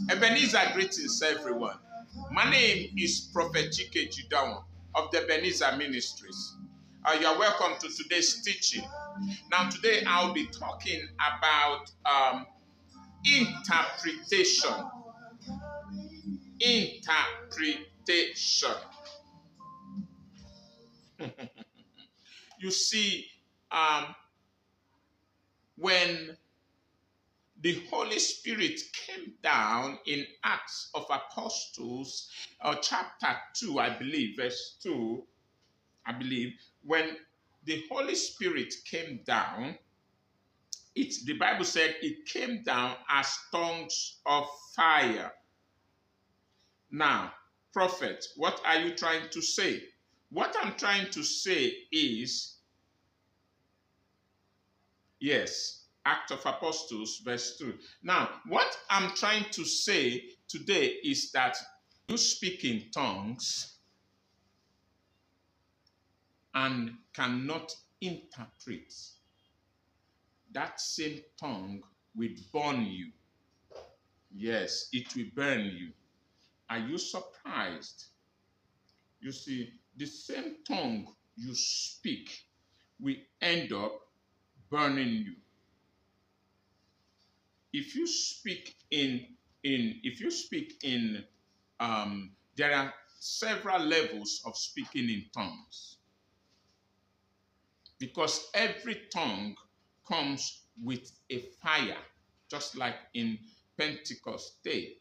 Ebenezer greetings, everyone. My name is Prophet Chike Jideonwo of the Ebenezer Ministries. You are welcome to today's teaching. Now, today I'll be talking about interpretation. Interpretation. You see, when the Holy Spirit came down in Acts of Apostles, chapter 2, I believe, verse 2, when the Holy Spirit came down, the Bible said it came down as tongues of fire. Now, prophet, what are you trying to say? What I'm trying to say is, yes, Act of Apostles, verse 2. Now, what I'm trying to say today is that you speak in tongues and cannot interpret. That same tongue will burn you. Yes, it will burn you. Are you surprised? You see, the same tongue you speak will end up burning you. If you speak there are several levels of speaking in tongues, because every tongue comes with a fire, just like in Pentecost Day.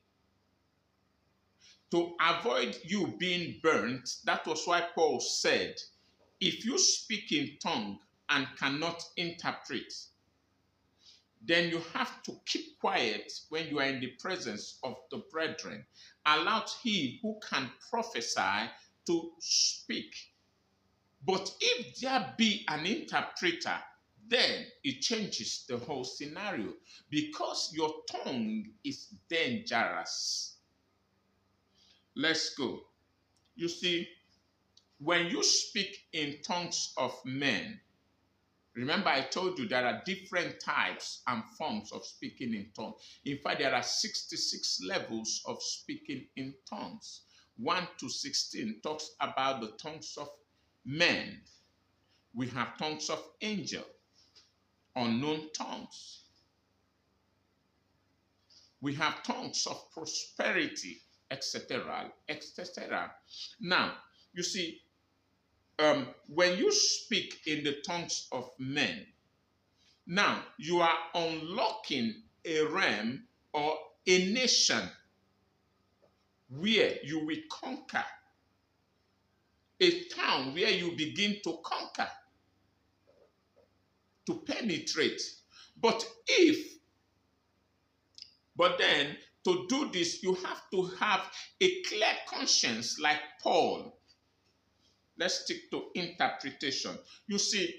To avoid you being burnt, that was why Paul said, if you speak in tongue and cannot interpret, then you have to keep quiet when you are in the presence of the brethren. Allow he who can prophesy to speak. But if there be an interpreter, then it changes the whole scenario, because your tongue is dangerous. Let's go. You see, when you speak in tongues of men, remember I told you there are different types and forms of speaking in tongues. In fact, there are 66 levels of speaking in tongues. 1 to 16 talks about the tongues of men. We have tongues of angels, unknown tongues. We have tongues of prosperity, etc., etc. Now, you see, when you speak in the tongues of men, now you are unlocking a realm or a nation where you will conquer, a town where you begin to conquer, to penetrate. But then to do this, you have to have a clear conscience like Paul. Let's stick to interpretation. You see,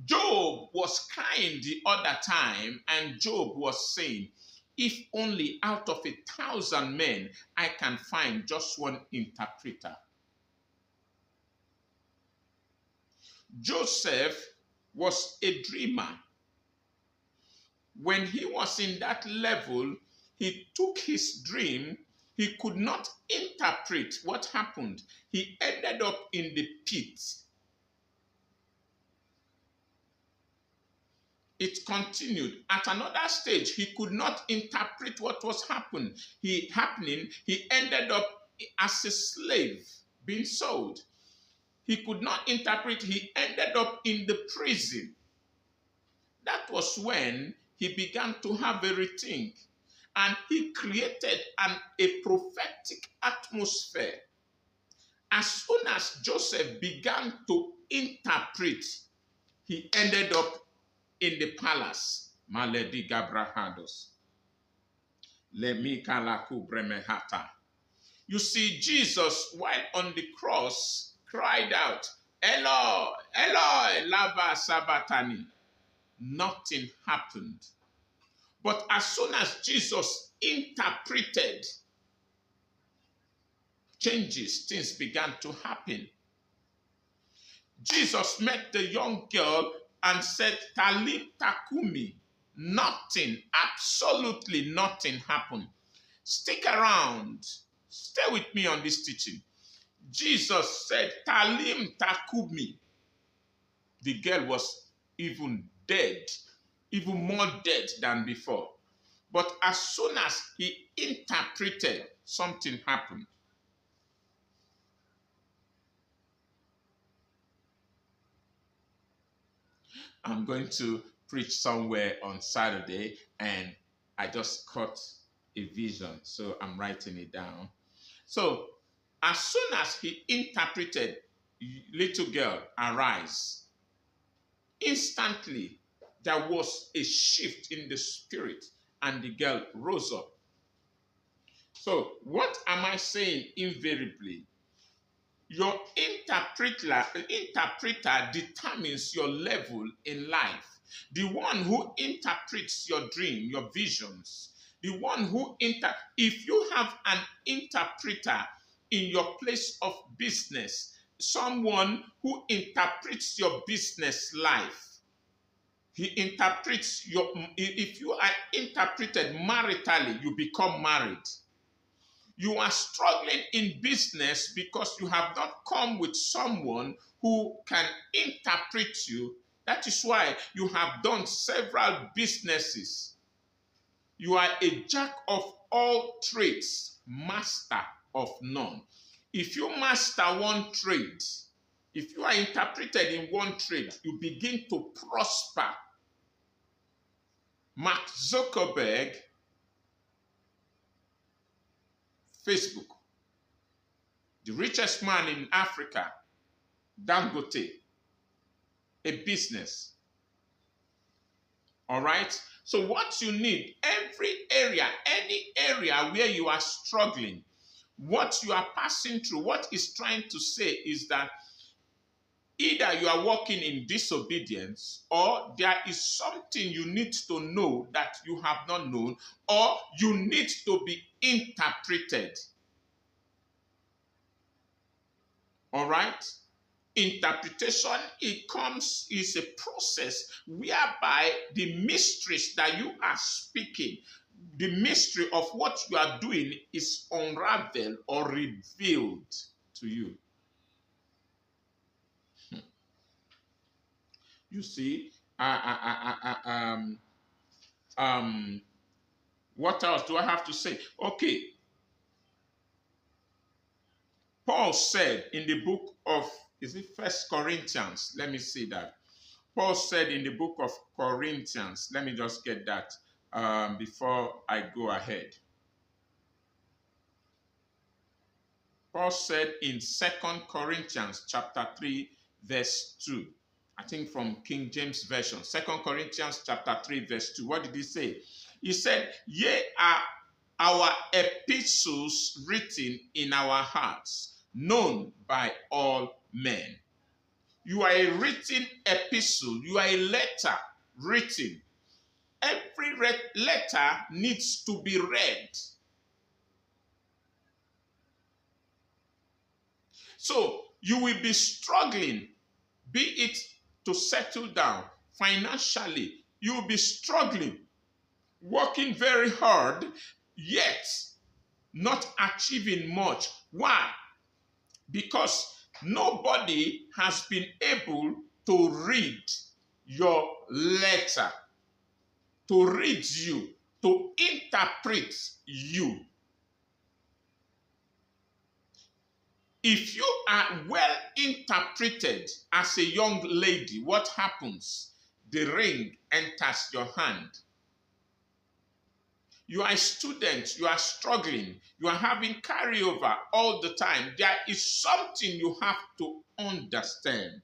Job was crying the other time, and Job was saying, if only out of 1,000 men I can find just one interpreter. Joseph was a dreamer. When he was in that level, he took his dream. He could not interpret what happened. He ended up in the pit. It continued. At another stage, he could not interpret what was happening. He ended up as a slave, being sold. He could not interpret. He ended up in the prison. That was when he began to have a rethink. And he created a prophetic atmosphere. As soon as Joseph began to interpret, he ended up in the palace. Maledi Gabrahados. Lemikalaku bremehata. You see, Jesus, while on the cross, cried out, Eloi, Eloi, lama sabachthani. Nothing happened. But as soon as Jesus interpreted, things began to happen. Jesus met the young girl and said, Talita kumi. Nothing, absolutely nothing happened. Stick around. Stay with me on this teaching. Jesus said, Talim takumi. The girl was even dead, even more dead than before. But as soon as he interpreted, something happened. I'm going to preach somewhere on Saturday, and I just caught a vision, so I'm writing it down. So, as soon as he interpreted, little girl, arise, instantly there was a shift in the spirit, and the girl rose up. So, what am I saying invariably? Your interpreter determines your level in life. The one who interprets your dream, your visions, the one who if you have an interpreter in your place of business, someone who interprets your business life, he interprets if you are interpreted maritally, you become married. You are struggling in business because you have not come with someone who can interpret you. That is why you have done several businesses. You are a jack of all trades, master of none. If you master one trade, if you are interpreted in one trade, you begin to prosper. Mark Zuckerberg, Facebook. The richest man in Africa, Dangote, a business. All right? So what you need, every area, any area where you are struggling, what you are passing through, what is trying to say is that either you are walking in disobedience, or there is something you need to know that you have not known, or you need to be interpreted. All right? Interpretation, is a process whereby the mysteries that you are speaking, the mystery of what you are doing is unraveled or revealed to you. You see, what else do I have to say? Okay. Paul said in the book of, is it 1 Corinthians? Let me see that. Paul said in the book of Corinthians, let me just get that before I go ahead. Paul said in 2 Corinthians chapter 3, verse 2. I think from King James Version. 2 Corinthians chapter 3, verse 2. What did he say? He said, "Ye are our epistles written in our hearts, known by all men." You are a written epistle. You are a letter written. Every letter needs to be read. So you will be struggling, be it to settle down financially. You will be struggling, working very hard, yet not achieving much. Why? Because nobody has been able to read your letter, to read you, to interpret you. If you are well interpreted as a young lady, what happens? The ring enters your hand. You are a student, you are struggling, you are having carryover all the time. There is something you have to understand.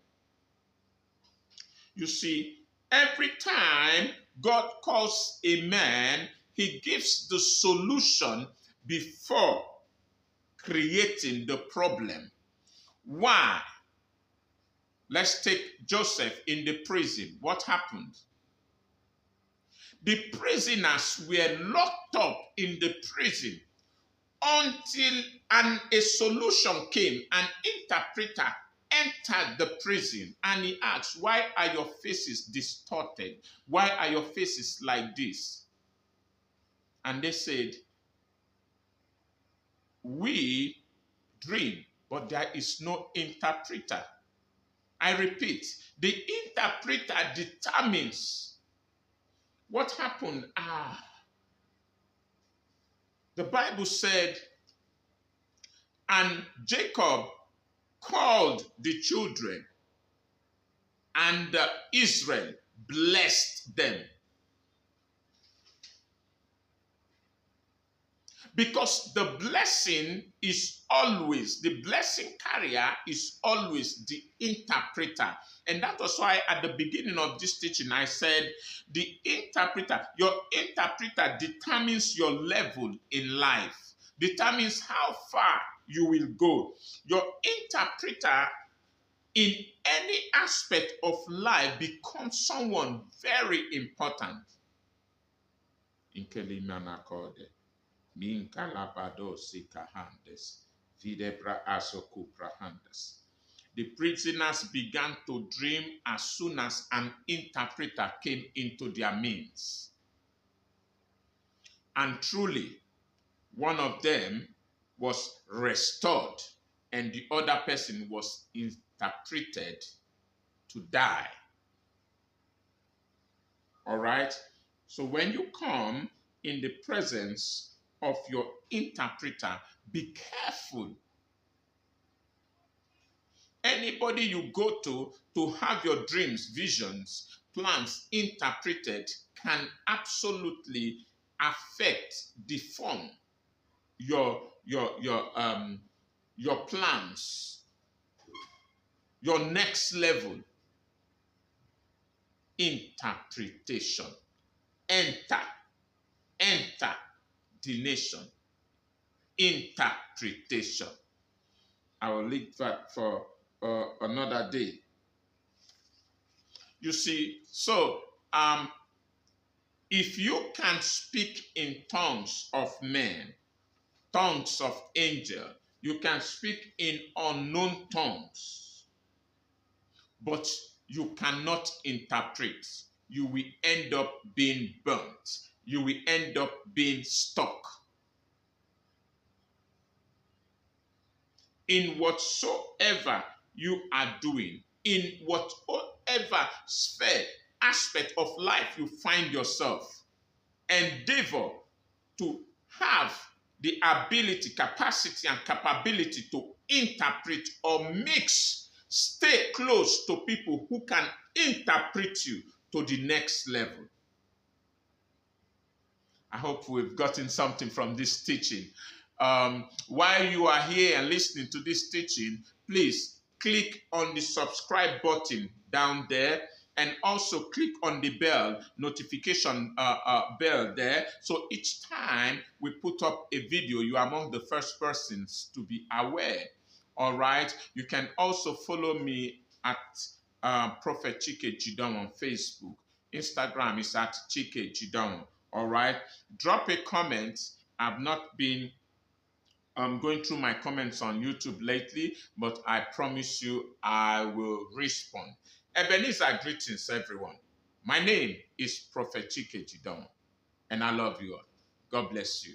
You see, every time God calls a man, he gives the solution before creating the problem. Why? Let's take Joseph in the prison. What happened? The prisoners were locked up in the prison until a solution came. An interpreter entered the prison and he asked, "Why are your faces distorted? Why are your faces like this?" And they said, we dream, but there is no interpreter. I repeat, the interpreter determines what happened. The Bible said, and Jacob called the children, and Israel blessed them. Because the blessing carrier is always the interpreter. And that was why at the beginning of this teaching, I said, your interpreter determines your level in life, determines how far you will go. Your interpreter in any aspect of life becomes someone very important. Min calabado sikahandes, videbra asokuprahandes. The prisoners began to dream as soon as an interpreter came into their midst. And truly, one of them was restored, and the other person was interpreted to die. All right? So when you come in the presence of your interpreter, be careful. Anybody you go to have your dreams, visions, plans interpreted can absolutely affect, deform your plans, your next level. Interpretation. Enter the nation. Interpretation. I will leave that for another day. You see, so if you can speak in tongues of men, tongues of angel, you can speak in unknown tongues, but you cannot interpret, you will end up being burnt. You will end up being stuck. In whatsoever you are doing, in whatever sphere, aspect of life you find yourself, endeavor to have the ability, capacity, and capability to interpret or mix. Stay close to people who can interpret you to the next level. I hope we've gotten something from this teaching. While you are here and listening to this teaching, please click on the subscribe button down there, and also click on the bell, notification bell there. So each time we put up a video, you are among the first persons to be aware. All right. You can also follow me at Prophet Chike Jideonwo on Facebook. Instagram is at Chike Jideonwo. All right. Drop a comment. I've not been going through my comments on YouTube lately, but I promise you I will respond. Ebenezer greetings, everyone. My name is Prophet Chike Jideonwo, and I love you all. God bless you.